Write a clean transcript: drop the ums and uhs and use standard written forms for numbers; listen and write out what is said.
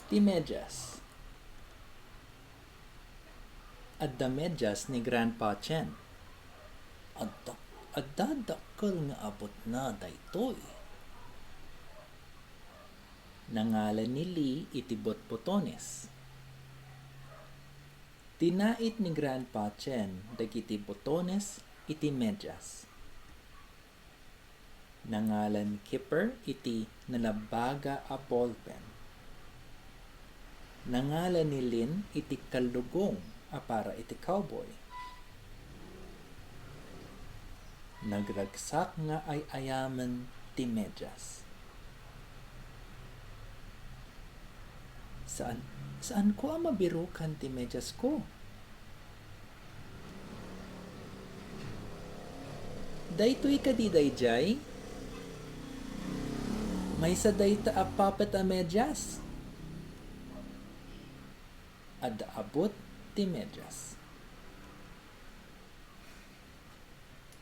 Ti medyas. Adda medyas ni Grandpa Chen. Adda dakkel nga abot na daytoy. Nangalan ni Lee iti botbotones. Tinait ni Grandpa Chen dagiti botones iti medyas. Nangalan Kipper iti nalabaga a ballpen. Nangalan ni Lin iti kalugong a para iti cowboy. Nagragsak nga ay ayaman ti medyas. Saan ko ang mabirukan ti medyas ko? Daytoy kadidayjay? May sa dayta a puppet a medyas. Adda abot ti medyas.